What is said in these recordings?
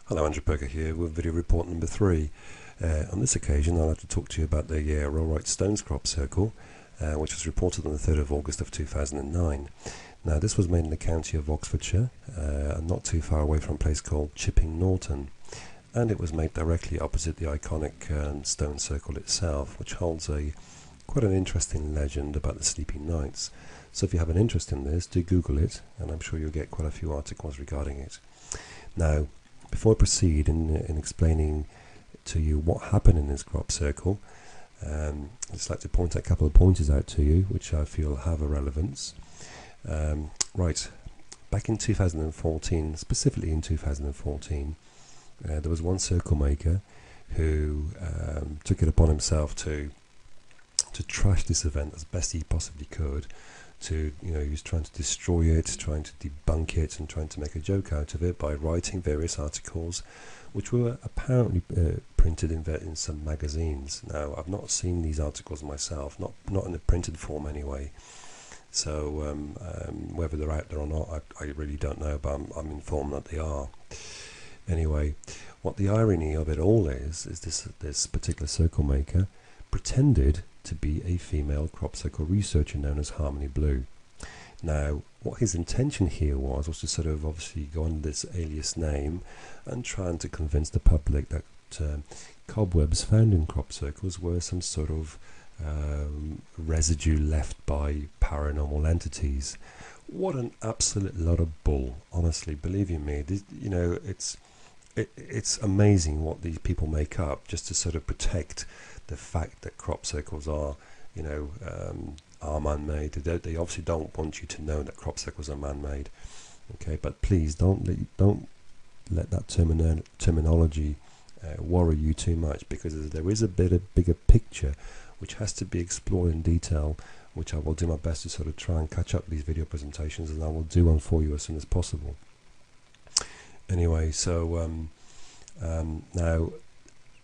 Hello, Andrew Perker here with video report number 3. On this occasion, I'd like to talk to you about the Rollright Stones crop circle, which was reported on the 3rd of August of 2009. Now, this was made in the county of Oxfordshire, not too far away from a place called Chipping Norton, and it was made directly opposite the iconic stone circle itself, which holds quite an interesting legend about the sleeping knights. So if you have an interest in this, do Google it, and I'm sure you'll get quite a few articles regarding it. Now, before I proceed in explaining to you what happened in this crop circle, I'd just like to point a couple of pointers out to you which I feel have a relevance. Right, back in 2014, specifically in 2014, there was one circle maker who took it upon himself to trash this event as best he possibly could. He was trying to destroy it, trying to debunk it, and trying to make a joke out of it by writing various articles which were apparently printed in some magazines. Now, I've not seen these articles myself, not in a printed form anyway, so whether they're out there or not, I really don't know, but I'm informed that they are. Anyway, what the irony of it all is this particular circle maker pretended to be a female crop circle researcher known as Harmony Blue. Now, what his intention here was to sort of obviously go under this alias name and trying to convince the public that cobwebs found in crop circles were some sort of residue left by paranormal entities. What an absolute lot of bull, honestly, believe you me. It's amazing what these people make up just to sort of protect the fact that crop circles are man-made. They obviously don't want you to know that crop circles are man-made. Okay, but please don't let that terminology worry you too much, because there is a bigger picture which has to be explored in detail, which I will do my best to sort of try and catch up these video presentations, and I will do one for you as soon as possible. Anyway, so now,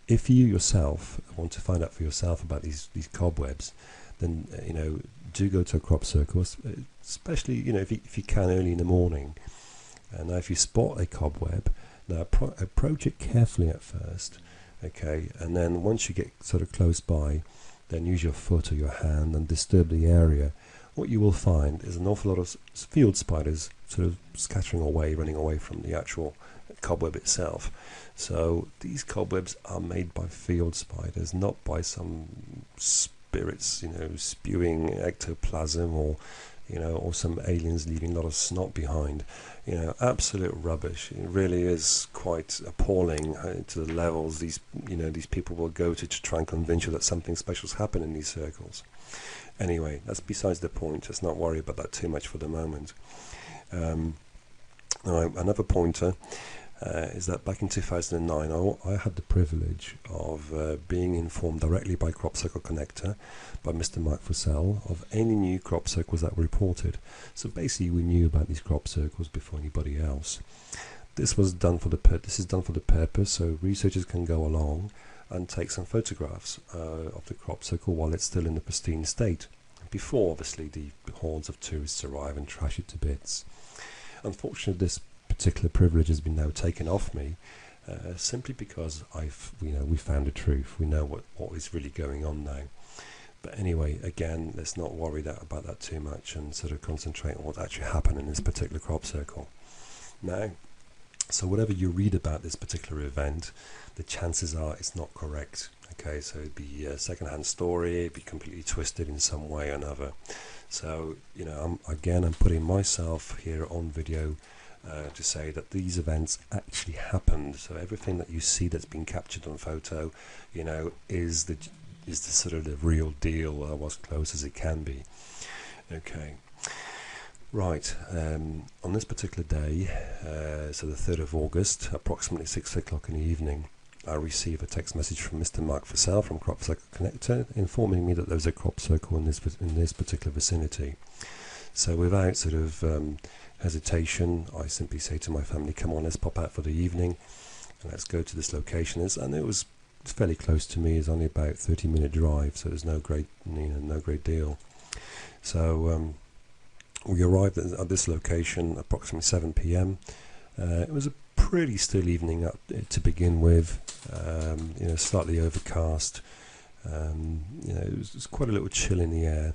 if you yourself want to find out for yourself about these cobwebs, then do go to a crop circle, especially if you can early in the morning. Now, if you spot a cobweb, now approach it carefully at first, okay, and then once you get sort of close by, then use your foot or your hand and disturb the area. What you will find is an awful lot of field spiders sort of scattering away, running away from the actual cobweb itself. So these cobwebs are made by field spiders, not by some spirits, spewing ectoplasm, or some aliens leaving a lot of snot behind. Absolute rubbish. It really is quite appalling to the levels these people will go to try and convince you that something special's happened in these circles. Anyway, that's besides the point. Let's not worry about that too much for the moment. Another pointer is that back in 2009, I had the privilege of being informed directly by Crop Circle Connector, by Mr. Mike Fussell, of any new crop circles that were reported. So basically, we knew about these crop circles before anybody else. This is done for the purpose, so researchers can go along and take some photographs of the crop circle while it's still in the pristine state, before obviously the hordes of tourists arrive and trash it to bits. Unfortunately, this particular privilege has been now taken off me, simply because we found the truth. We know what is really going on now. But anyway, again, let's not worry about that too much and sort of concentrate on what actually happened in this particular crop circle. Now, so whatever you read about this particular event, the chances are it's not correct. Okay, so it'd be a second-hand story, it'd be completely twisted in some way or another. So, I'm putting myself here on video to say that these events actually happened. So everything that you see that's been captured on photo, is the sort of the real deal, or as close as it can be. Okay. Right, on this particular day, so the 3rd of August, approximately 6 o'clock in the evening, I received a text message from Mr. Mark Fussell from Crop Circle Connector, informing me that there was a crop circle in this particular vicinity. So without sort of hesitation, I simply say to my family, come on, let's pop out for the evening and let's go to this location. And it was fairly close to me. It's only about 30-minute drive, so there's no great deal. So we arrived at this location approximately 7 p.m. It was a pretty still evening up to begin with, slightly overcast. It was quite a little chill in the air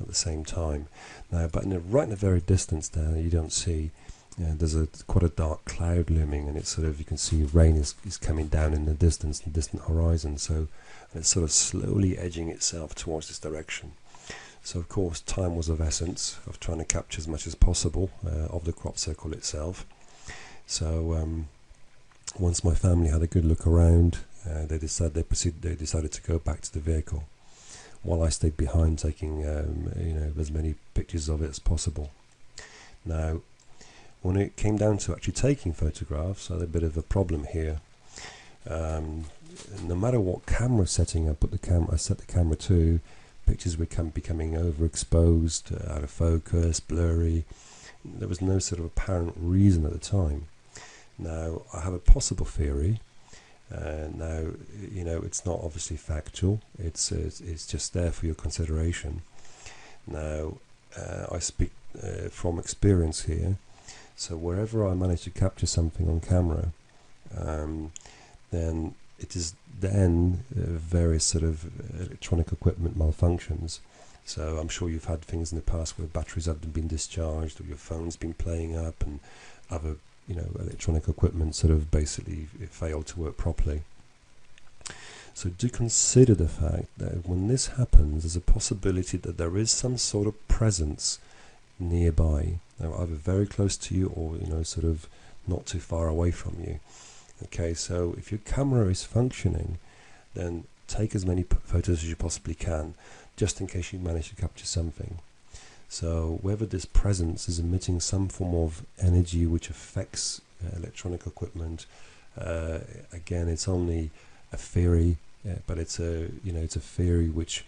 at the same time. Now, but right in the very distance there, you don't see, there's quite a dark cloud looming, and it's sort of, you can see rain is coming down in the distance, the distant horizon. So it's sort of slowly edging itself towards this direction. So of course, time was of essence of trying to capture as much as possible of the crop circle itself. So once my family had a good look around, they decided to go back to the vehicle, while I stayed behind taking as many pictures of it as possible. Now, when it came down to actually taking photographs, I had a bit of a problem here. No matter what camera setting I set the camera to, pictures were becoming overexposed, out of focus, blurry. There was no sort of apparent reason at the time. Now, I have a possible theory. Now, it's not obviously factual. It's just there for your consideration. Now, I speak from experience here. So wherever I manage to capture something on camera, then it is various sort of electronic equipment malfunctions. So I'm sure you've had things in the past where batteries have been discharged, or your phone's been playing up, and other electronic equipment sort of basically failed to work properly. So do consider the fact that when this happens, there's a possibility that there is some sort of presence nearby, now either very close to you or sort of not too far away from you. Okay, so if your camera is functioning, then take as many photos as you possibly can, just in case you manage to capture something. So whether this presence is emitting some form of energy which affects electronic equipment, again, it's only a theory, but it's a theory which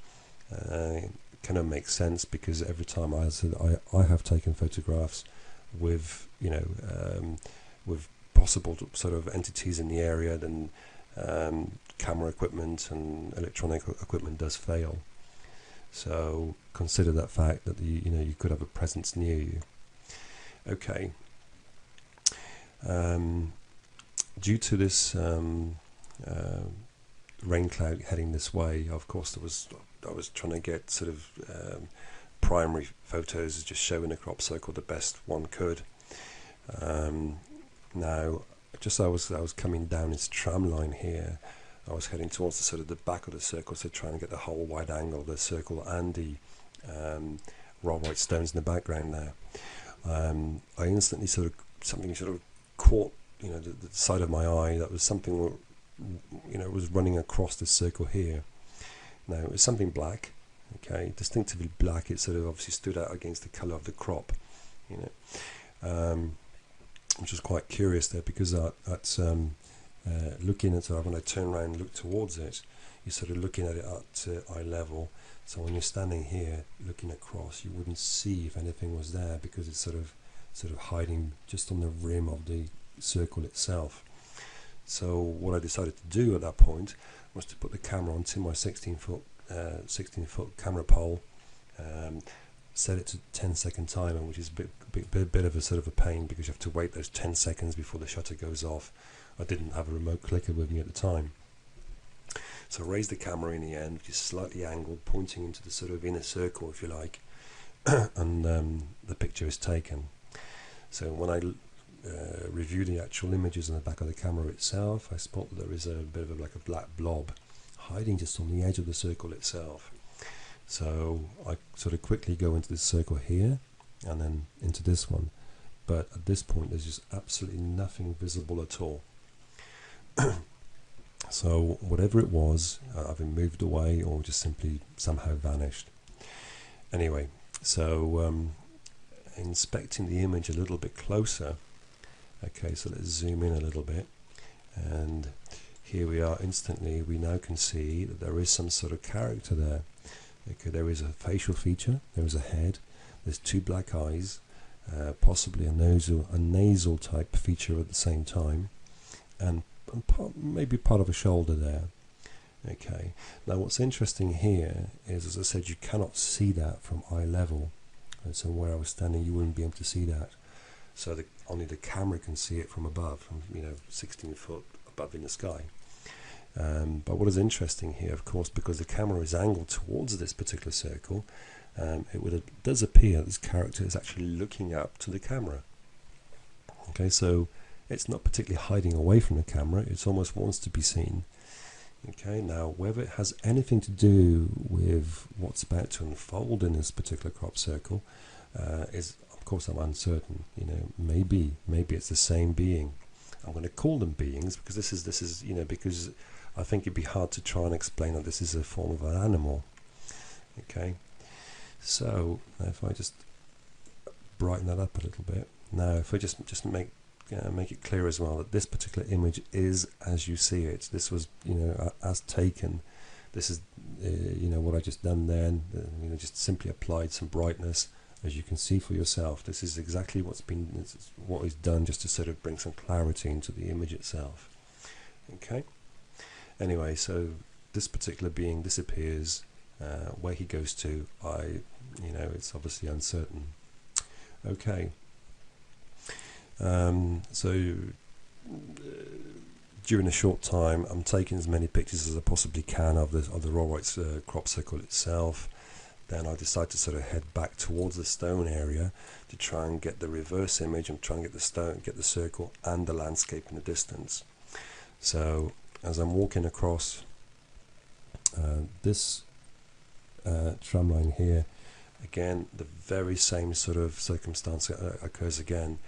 kind of makes sense, because every time I have taken photographs with with possible sort of entities in the area, then camera equipment and electronic equipment does fail. So consider that fact that you could have a presence near you. Okay. Due to this rain cloud heading this way, of course, I was trying to get sort of primary photos just showing the crop circle the best one could. Now, just as I was coming down this tram line here, I was heading towards the sort of the back of the circle, so trying to get the whole wide angle of the circle and the Rollright stones in the background there. I instantly something caught the side of my eye. That was something was running across the circle here. Now, it was something black, okay, distinctively black. It sort of obviously stood out against the colour of the crop, which was quite curious there, because that's looking at it, when I turn around and look towards it, you're sort of looking at it at eye level. So when you're standing here looking across, you wouldn't see if anything was there, because it's sort of hiding just on the rim of the circle itself. So what I decided to do at that point was to put the camera onto my 16-foot camera pole, set it to 10-second timer, which is a bit of a sort of a pain, because you have to wait those 10 seconds before the shutter goes off. I didn't have a remote clicker with me at the time. So I raised the camera in the end, which is slightly angled, pointing into the sort of inner circle, if you like, and the picture is taken. So when I review the actual images on the back of the camera itself, I spot that there is a bit of like a black blob hiding just on the edge of the circle itself. So I sort of quickly go into this circle here and then into this one, but at this point there's just absolutely nothing visible at all. So whatever it was, either moved away or just simply somehow vanished. Anyway, so inspecting the image a little bit closer. Okay, so let's zoom in a little bit, and here we are. Instantly we now can see that there is some sort of character there. Okay, there is a facial feature, there is a head, there's two black eyes, possibly a nasal type feature at the same time, and maybe part of a shoulder there. Okay, now what's interesting here is, as I said, you cannot see that from eye level, and so where I was standing you wouldn't be able to see that. so that only the camera can see it from above, from 16 foot above in the sky. But what is interesting here, of course, because the camera is angled towards this particular circle, it does appear this character is actually looking up to the camera. Okay, so it's not particularly hiding away from the camera, it almost wants to be seen. Okay, now whether it has anything to do with what's about to unfold in this particular crop circle is, of course, I'm uncertain. Maybe it's the same being. I'm going to call them beings because this is because I think it'd be hard to try and explain that this is a form of an animal. Okay, so if I just brighten that up a little bit. Now, if I just make it clear as well that this particular image is as you see it. This was, as taken. This is, what I just done then. Just simply applied some brightness, as you can see for yourself. This is exactly what is done, just to sort of bring some clarity into the image itself. Okay. Anyway, so this particular being disappears. Where he goes to, it's obviously uncertain. Okay. So during a short time, I'm taking as many pictures as I possibly can of the Rollright's crop circle itself. Then I decide to sort of head back towards the stone area to try and get the reverse image and try and get the circle and the landscape in the distance. So as I'm walking across this tram line here, again the very same sort of circumstance occurs again.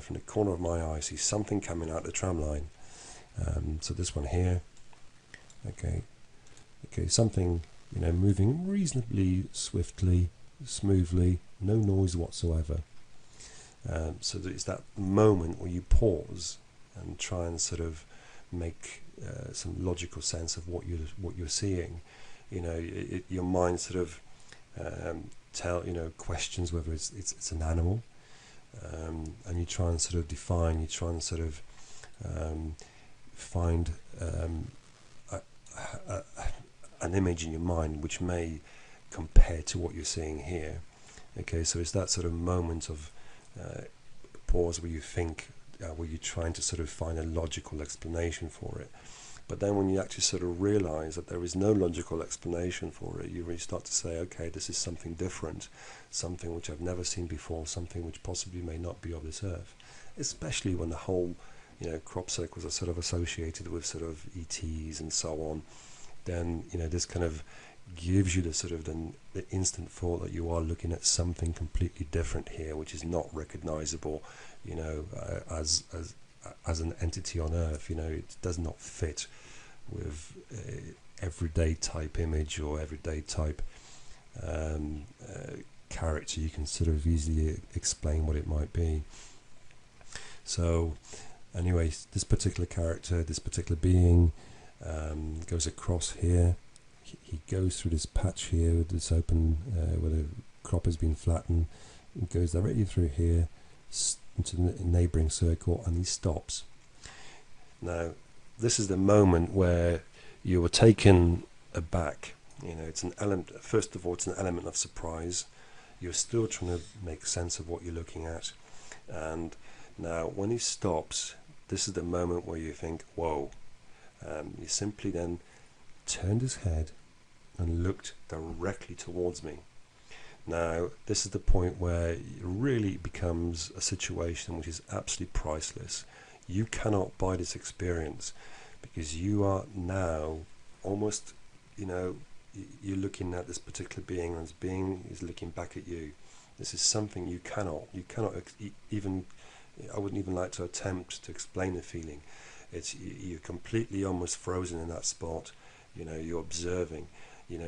From the corner of my eye, I see something coming out the tram line. So this one here, okay, something moving reasonably swiftly, smoothly, no noise whatsoever. So it's that moment where you pause and try and sort of make some logical sense of what you're seeing. Your mind sort of questions whether it's an animal. And you try and sort of define, you try and sort of find an image in your mind which may compare to what you're seeing here. Okay, so it's that sort of moment of pause where you think, where you're trying to sort of find a logical explanation for it. But then when you actually sort of realize that there is no logical explanation for it, you really start to say, okay, this is something different, something which I've never seen before, something which possibly may not be of this earth. Especially when the whole, crop circles are sort of associated with sort of ETs and so on. Then, this kind of gives you the sort of the instant thought that you are looking at something completely different here, which is not recognizable, as an entity on Earth. It does not fit with everyday type image or everyday type character. You can sort of easily explain what it might be. So anyway, this particular character, this particular being goes across here. He goes through this patch here with this open where the crop has been flattened. He goes directly through here into the neighbouring circle, and he stops. Now, this is the moment where you were taken aback. It's an element. First of all, it's an element of surprise. You're still trying to make sense of what you're looking at, and now when he stops, this is the moment where you think, "Whoa!" He simply then turned his head and looked directly towards me. Now, this is the point where it really becomes a situation which is absolutely priceless. You cannot buy this experience, because you are now almost, you're looking at this particular being, and this being is looking back at you. This is something you cannot even, I wouldn't even like to attempt to explain the feeling. You're completely almost frozen in that spot. You're observing. You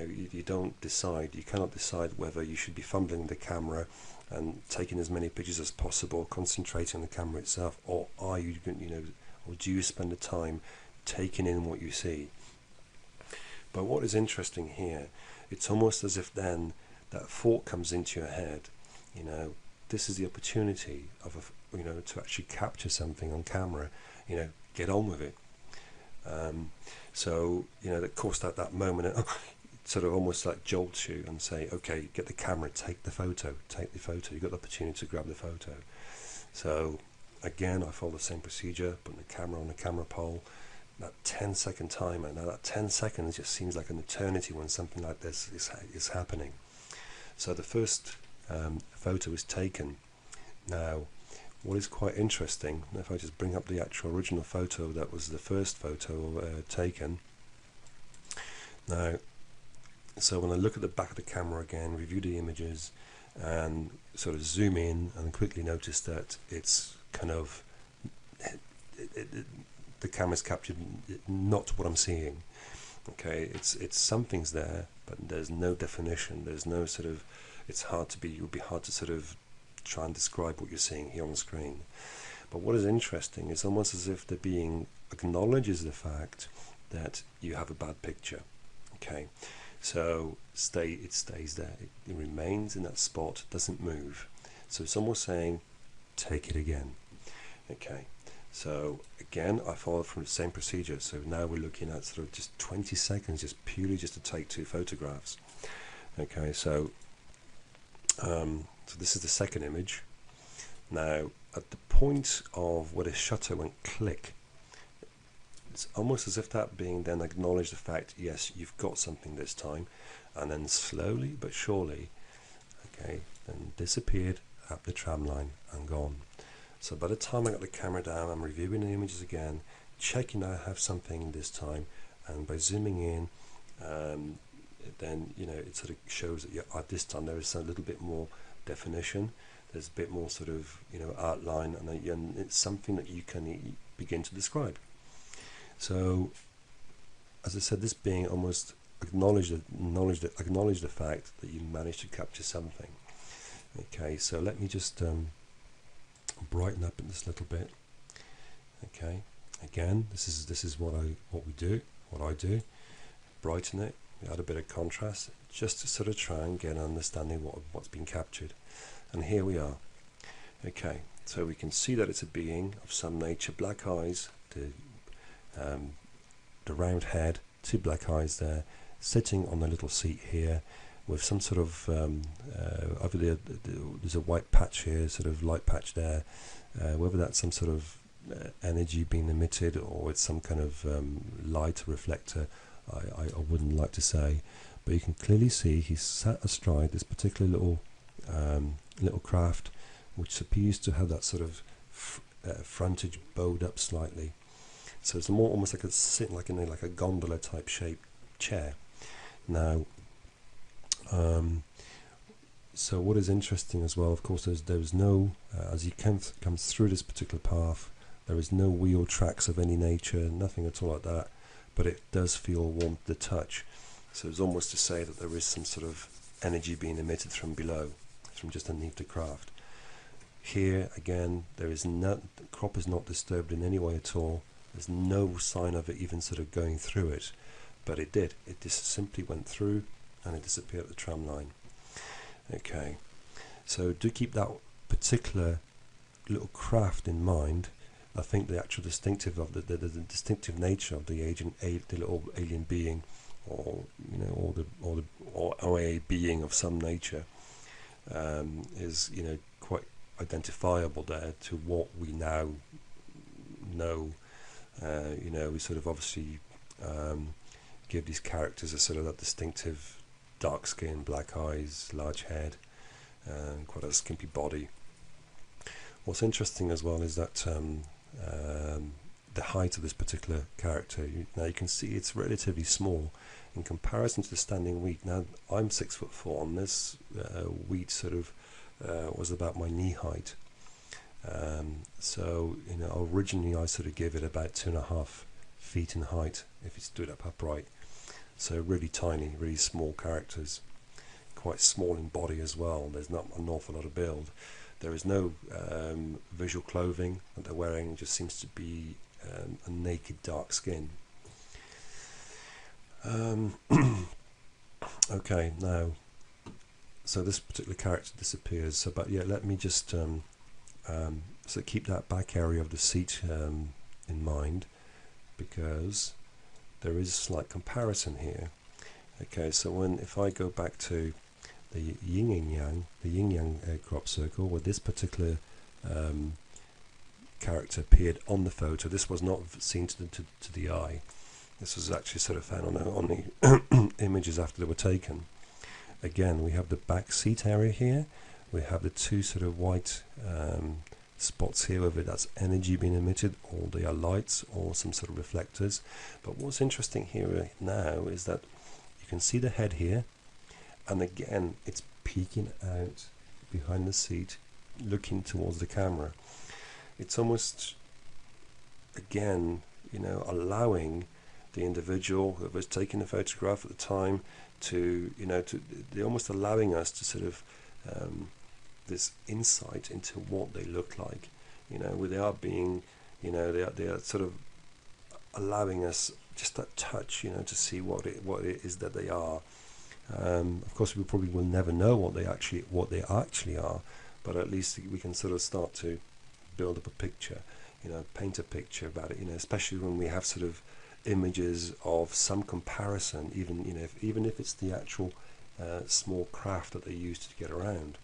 cannot decide whether you should be fumbling the camera and taking as many pictures as possible, concentrating on the camera itself, or or do you spend the time taking in what you see? But what is interesting here, it's almost as if then that thought comes into your head. This is the opportunity of to actually capture something on camera. Get on with it. So of course that moment sort of almost like jolts you and say, okay, get the camera, take the photo. You've got the opportunity to grab the photo. So again, I follow the same procedure, putting the camera on the camera pole, that 10-second timer. Now that 10 seconds just seems like an eternity when something like this is happening. So the first photo is taken. Now what is quite interesting, if I just bring up the actual original photo, that was the first photo taken. Now, so when I look at the back of the camera again, review the images, and sort of zoom in and quickly notice that it's kind of, the camera's captured not what I'm seeing. Okay, it's something's there, but there's no definition. There's no sort of, it would be hard to sort of try and describe what you're seeing here on the screen. But what is interesting is almost as if the being acknowledges the fact that you have a bad picture. Okay, so it stays there, it remains in that spot, doesn't move. So it's almost saying, take it again. Okay, so again, I followed from the same procedure. So now we're looking at sort of just 20 seconds, just purely just to take 2 photographs. Okay, so so this is the second image. Now at the point of where the shutter went click, it's almost as if that being then acknowledged the fact, yes, you've got something this time, and then slowly but surely, okay, then disappeared up the tram line and gone. So by the time I got the camera down, I'm reviewing the images again, checking I have something this time, and by zooming in, then it sort of shows that at this time there is a little bit more definition. There's a bit more sort of outline, and it's something that you can begin to describe. So, as I said, this being almost acknowledge the fact that you managed to capture something. Okay, so let me just brighten up this little bit. Okay, again, this is what I do. Brighten it, add a bit of contrast, just to sort of try and get an understanding what's been captured. And here we are. Okay, so we can see that it's a being of some nature, black eyes, the round head, 2 black eyes there, sitting on the little seat here, with some sort of over there, there's a white patch here, sort of light patch there. Whether that's some sort of energy being emitted or it's some kind of light reflector, I wouldn't like to say, but you can clearly see he's sat astride this particular little craft, which appears to have that sort of frontage bowed up slightly. So it's more almost like a sitting like in like a gondola type shaped chair. Now, so what is interesting as well, of course, there's no as he comes through this particular path, there is no wheel tracks of any nature, nothing at all like that. But it does feel warm to the touch. So it's almost to say that there is some sort of energy being emitted from below, from just underneath the craft. Here again, the crop is not disturbed in any way at all. There's no sign of it even sort of going through it, but it did. It just simply went through and it disappeared at the tram line. Okay, so do keep that particular little craft in mind. I think the actual distinctive of the distinctive nature of the little alien being, or a being of some nature, is quite identifiable there to what we now know. We sort of obviously give these characters a sort of that distinctive dark skin, black eyes, large head, and quite a skimpy body. What's interesting as well is that the height of this particular character, now you can see it's relatively small in comparison to the standing wheat. Now I'm 6'4", and this wheat sort of was about my knee height. So originally I sort of gave it about 2.5 feet in height if it stood up upright. So really tiny, really small characters, quite small in body as well. There's not an awful lot of build. There is no visual clothing that they're wearing. It just seems to be a naked dark skin. Okay, now, so this particular character disappears. So, but yeah, let me just so keep that back area of the seat in mind, because there is a slight comparison here. Okay, so if I go back to the yin and yang, crop circle with this particular character appeared on the photo. This was not seen to the eye. This was actually sort of found on the images after they were taken. Again, we have the back seat area here. We have the two sort of white spots here, whether that's energy being emitted or they are lights or some sort of reflectors. But what's interesting here now is that you can see the head here, and again it's peeking out behind the seat looking towards the camera. It's almost, again, you know, allowing the individual who was taking the photograph at the time to, you know, they're almost allowing us to sort of this insight into what they look like, you know, without being, you know, they are sort of allowing us just that touch, you know, to see what it is that they are. Of course, we probably will never know what they actually are, but at least we can sort of start to build up a picture, you know, paint a picture about it, you know, especially when we have sort of images of some comparison, even, you know, even if it's the actual small craft that they used to get around.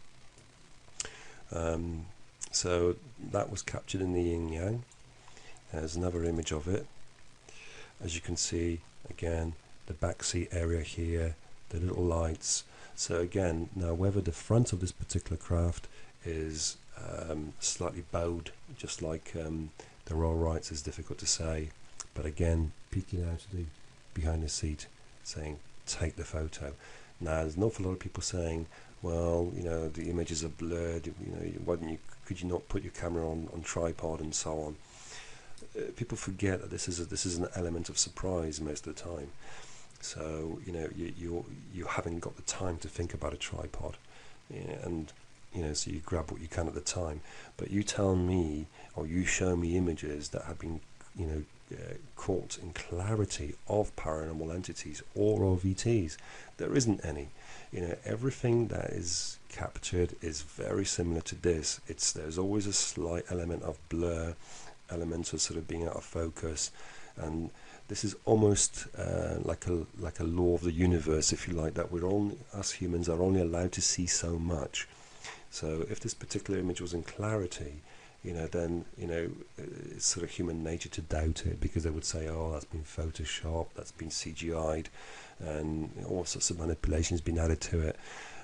So that was captured in the yin yang. There's another image of it. As you can see, again, the back seat area here, the little lights. So again, now whether the front of this particular craft is slightly bowed, just like the Rollrights, is difficult to say. But again, peeking out of the behind the seat, saying, take the photo. Now, there's an awful lot of people saying, well, you know, the images are blurred, you know, could you not put your camera on tripod and so on? People forget that this is an element of surprise most of the time. So, you know, you haven't got the time to think about a tripod, and, you know, so you grab what you can at the time. But you tell me, or you show me images that have been, you know, caught in clarity of paranormal entities or of ETs. There isn't any. You know, everything that is captured is very similar to this. There's always a slight element of blur, elements of sort of being out of focus, and this is almost like a law of the universe, if you like, that us humans are only allowed to see so much. So if this particular image was in clarity, you know, then, you know, it's sort of human nature to doubt it, because they would say, oh, that's been photoshopped, that's been CGI'd, and all sorts of manipulations been added to it.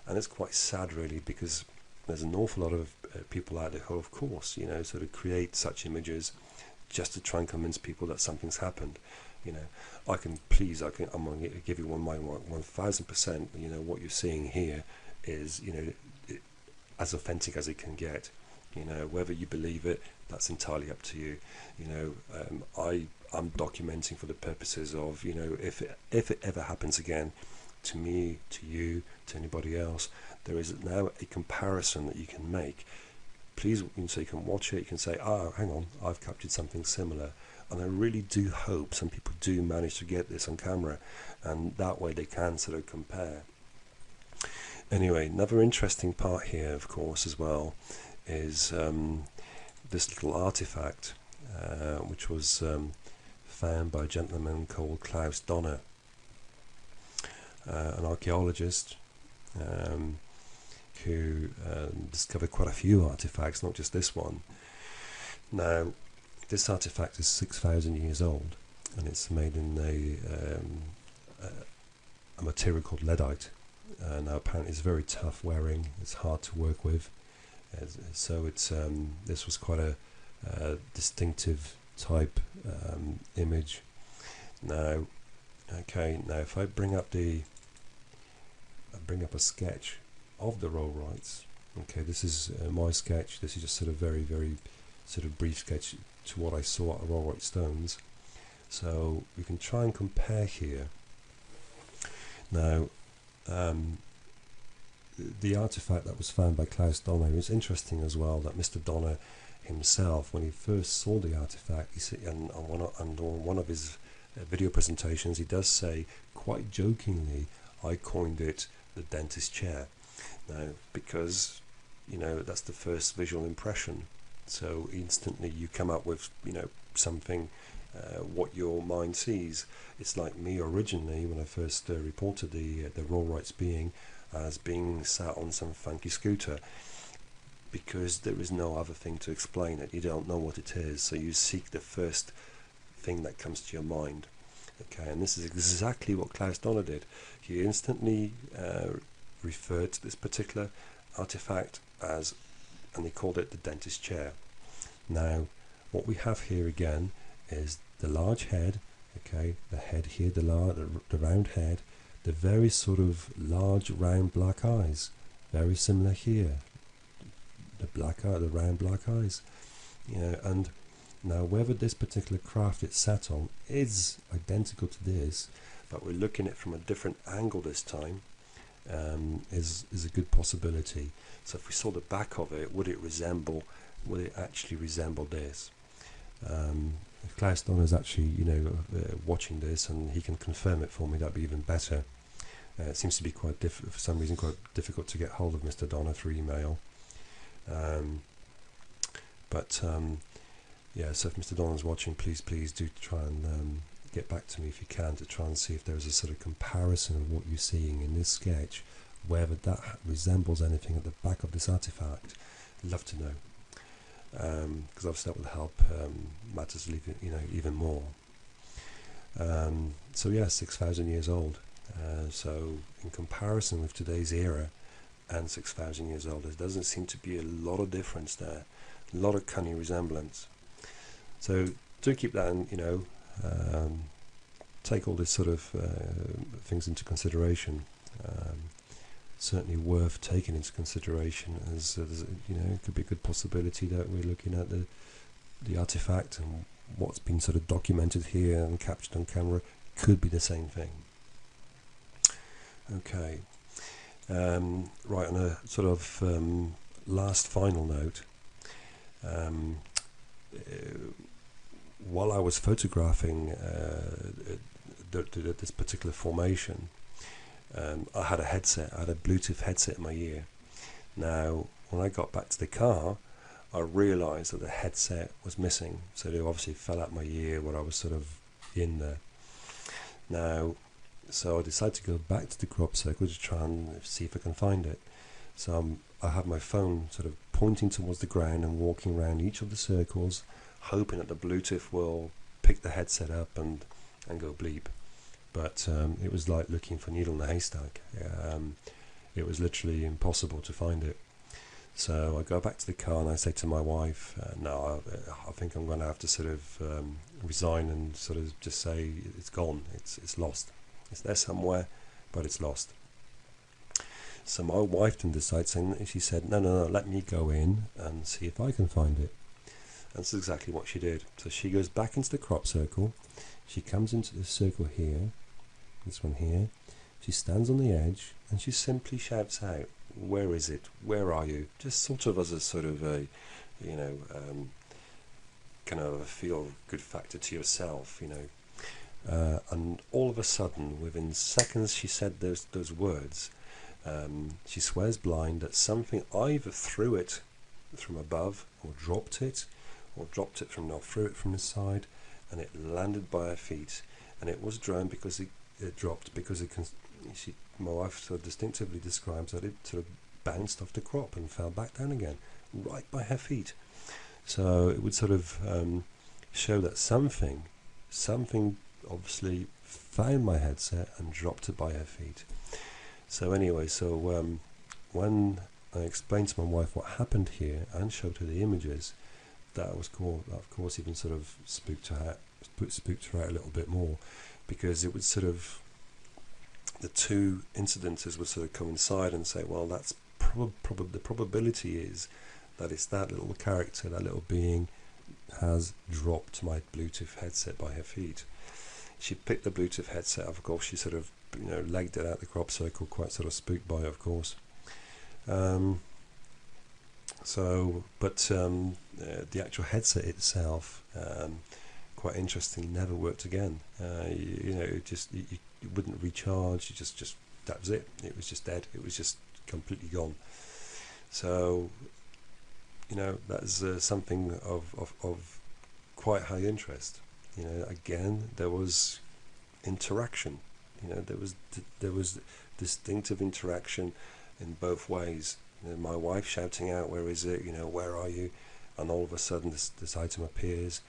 And it's quite sad, really, because there's an awful lot of people out there who, of course, you know, sort of create such images just to try and convince people that something's happened. You know, I'm going to give you 1000%. You know, what you're seeing here is, you know, as authentic as it can get. You know, whether you believe it, that's entirely up to you. You know, I'm documenting for the purposes of, you know, if it ever happens again, to me, to you, to anybody else, there is now a comparison that you can make. Please, so you can watch it, you can say, hang on, I've captured something similar. And I really do hope some people do manage to get this on camera, and that way they can sort of compare. Anyway, another interesting part here, of course, as well, is this little artifact, which was found by a gentleman called Klaus Donner, an archaeologist who discovered quite a few artifacts, not just this one. Now, this artifact is 6,000 years old, and it's made in a material called leadite. Now, apparently it's very tough wearing, it's hard to work with. So it's this was quite a distinctive type image. Now, okay, now if I bring up a sketch of the Rollrights. Okay, this is my sketch. This is just sort of very sort of brief sketch to what I saw at Rollright Stones. So we can try and compare here. Now, the artifact that was found by Klaus Donner is interesting as well. That Mr. Donner himself, when he first saw the artifact, he said, and on one of his video presentations, he does say quite jokingly, "I coined it the dentist chair." Now, because, you know, that's the first visual impression, so instantly you come up with, you know, something, what your mind sees. It's like me originally when I first reported the Rollrights being sat on some funky scooter. because there is no other thing to explain it. You don't know what it is, so you seek the first thing that comes to your mind. Okay, and this is exactly what Klaus Donner did. He instantly referred to this particular artifact as, and he called it the dentist chair. Now, what we have here again is the large head, okay, the head here, the round head, the very sort of large round black eyes, very similar here, the round black eyes, and now whether this particular craft it sat on is identical to this, but we're looking at it from a different angle this time, is a good possibility. So if we saw the back of it, would it actually resemble this? If Klaus Donner is actually watching this and he can confirm it for me, that'd be even better. It seems to be for some reason quite difficult to get hold of Mr. Donner through email. Yeah, so if Mr. Donner's watching, please do try and get back to me if you can, to try and see if there's a sort of comparison of what you're seeing in this sketch, whether that resembles anything at the back of this artifact. I'd love to know, because obviously that would help matters even more. So yeah, 6,000 years old. So in comparison with today's era and 6,000 years old, there doesn't seem to be a lot of difference there, a lot of cunning resemblance. So do keep that in, take all this sort of things into consideration. Certainly worth taking into consideration, as it could be a good possibility that we're looking at the artifact, and what's been sort of documented here and captured on camera could be the same thing. Okay, right, on a sort of last final note, while I was photographing this particular formation, I had a headset, I had a Bluetooth headset in my ear. Now, when I got back to the car, I realised that the headset was missing, so it obviously fell out my ear while I was sort of in there. Now, so I decided to go back to the crop circle to try and see if I can find it. So I have my phone sort of pointing towards the ground and walking around each of the circles, hoping that the Bluetooth will pick the headset up and go bleep. But it was like looking for a needle in a haystack. It was literally impossible to find it. So I go back to the car and I say to my wife, no, I think I'm going to have to sort of resign and sort of just say it's gone, it's lost. It's there somewhere, but it's lost. So my wife then decides, and she said, no, let me go in and see if I can find it. And that's exactly what she did. So she goes back into the crop circle. She comes into the circle here, this one here. She stands on the edge and she simply shouts out, where is it? Where are you? Just sort of as a sort of a, kind of a feel good factor to yourself, and all of a sudden, within seconds she said those words, she swears blind that something either threw it from above or dropped it from threw it from the side, and it landed by her feet, and it was drowned because it dropped because my wife sort of distinctively describes that it sort of bounced off the crop and fell back down again right by her feet. So it would sort of show that something obviously found my headset and dropped it by her feet. So anyway, when I explained to my wife what happened here and showed her the images, that was cool. That of course even sort of spooked her out a little bit more, because it would sort of, the two incidences would sort of coincide and say, well, that's the probability is that it's that little character, that little being has dropped my Bluetooth headset by her feet. She picked the Bluetooth headset up, of course. She sort of legged it out the crop circle, quite sort of spooked by it, of course. The actual headset itself, quite interesting, never worked again. It wouldn't recharge. Just that was it. It was just dead. It was just completely gone. So that's something of quite high interest. Again, there was interaction. There was distinctive interaction in both ways. my wife shouting out, "Where is it? Where are you?" And all of a sudden, this item appears.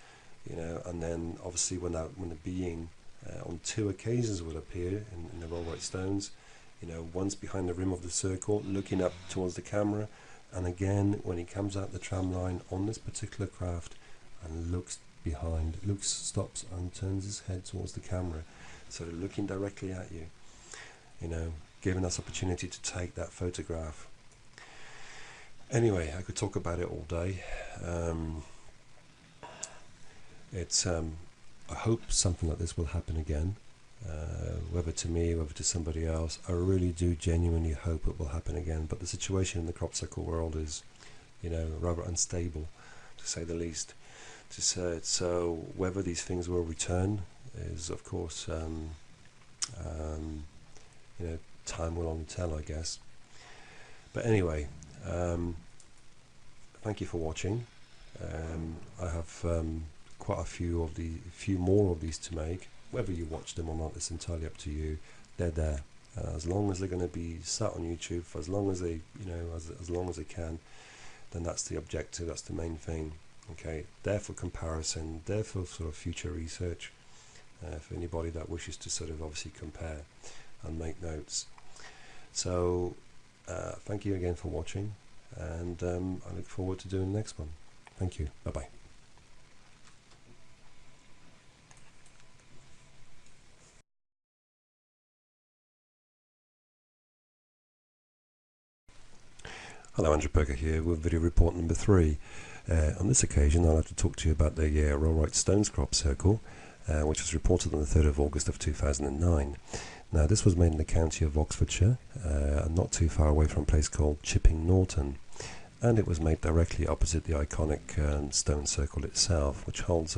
And then obviously when the being on 2 occasions will appear in the Rollright stones. Once behind the rim of the circle, looking up towards the camera, and again when he comes out the tram line on this particular craft and stops and turns his head towards the camera, sort of looking directly at you, giving us opportunity to take that photograph. Anyway, I could talk about it all day. I hope something like this will happen again, whether to me, whether to somebody else. I really do genuinely hope it will happen again, but the situation in the crop circle world is, rather unstable, to say the least. So whether these things will return is, of course, time will only tell, I guess. But anyway, thank you for watching. I have quite a few more of these to make. Whether you watch them or not, it's entirely up to you. They're there. As long as they're going to be sat on YouTube for as long as they, as long as they can, then that's the objective. That's the main thing. Okay, there for comparison, there for sort of future research, for anybody that wishes to sort of obviously compare and make notes. So thank you again for watching, and I look forward to doing the next one. Thank you. Bye bye. Hello, Andrew Perker here with video report number 3. On this occasion, I'd like to talk to you about the Rollright Stones Crop Circle, which was reported on the 3rd of August of 2009. Now, this was made in the county of Oxfordshire, not too far away from a place called Chipping Norton, and it was made directly opposite the iconic stone circle itself, which holds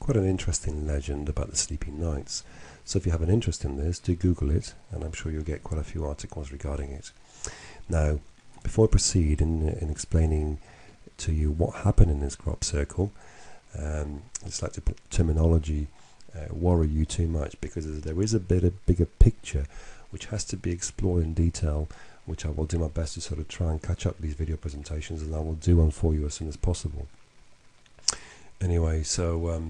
quite an interesting legend about the Sleeping Knights. So if you have an interest in this, do Google it, and I'm sure you'll get quite a few articles regarding it. Now, before I proceed in explaining to you what happened in this crop circle, it's like the terminology worry you too much, because there is a bit of bigger picture which has to be explored in detail, which I will do my best to sort of try and catch up these video presentations, and I will do one for you as soon as possible. Anyway, so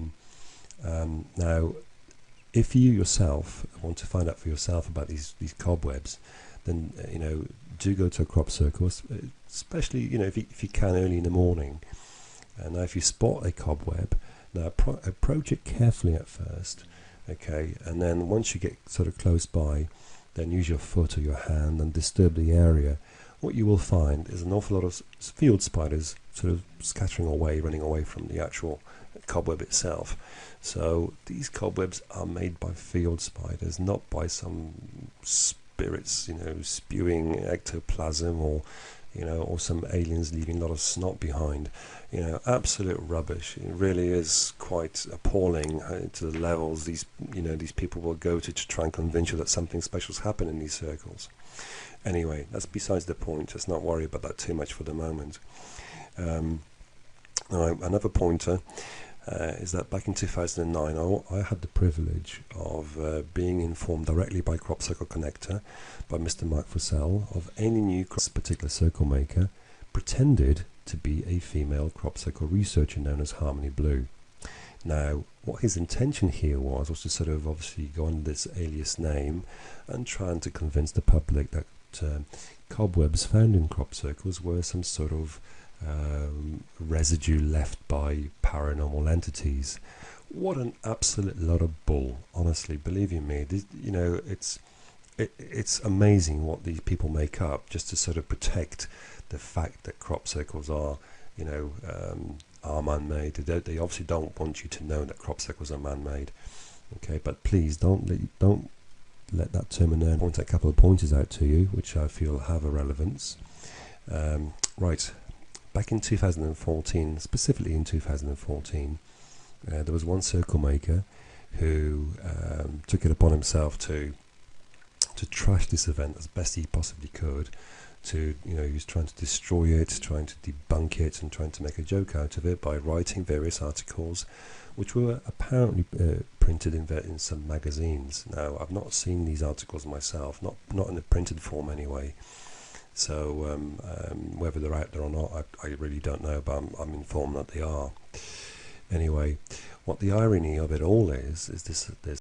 now if you yourself want to find out for yourself about these cobwebs, then do go to a crop circle, especially if you can early in the morning. And now if you spot a cobweb, now approach it carefully at first, okay, and then once you get sort of close by, then use your foot or your hand and disturb the area. What you will find is an awful lot of field spiders sort of scattering away, running away from the actual cobweb itself. So these cobwebs are made by field spiders, not by some spirits, spewing ectoplasm, or or some aliens leaving a lot of snot behind. Absolute rubbish. It really is quite appalling to the levels these people will go to try and convince you that something special's happened in these circles. Anyway, that's besides the point. Let's not worry about that too much for the moment. Another pointer is that back in 2009 I had the privilege of being informed directly by Crop Circle Connector, by Mr. Mark Fussell, of any new particular circle maker pretended to be a female crop circle researcher known as Harmony Blue. Now, what his intention here was to sort of obviously go under this alias name and trying to convince the public that cobwebs found in crop circles were some sort of residue left by paranormal entities. What an absolute lot of bull, honestly. Believe you me, it's amazing what these people make up just to sort of protect the fact that crop circles are man-made. They obviously don't want you to know that crop circles are man-made. Okay, but please don't let that term and point a couple of pointers out to you, which I feel have a relevance. Right. Back in 2014, specifically in 2014, there was one circle maker who took it upon himself to trash this event as best he possibly could. He was trying to destroy it, trying to debunk it, and trying to make a joke out of it by writing various articles, which were apparently printed in some magazines. Now, I've not seen these articles myself, not in the printed form anyway. So whether they're out there or not, I really don't know, but I'm informed that they are. Anyway, what the irony of it all is this: there's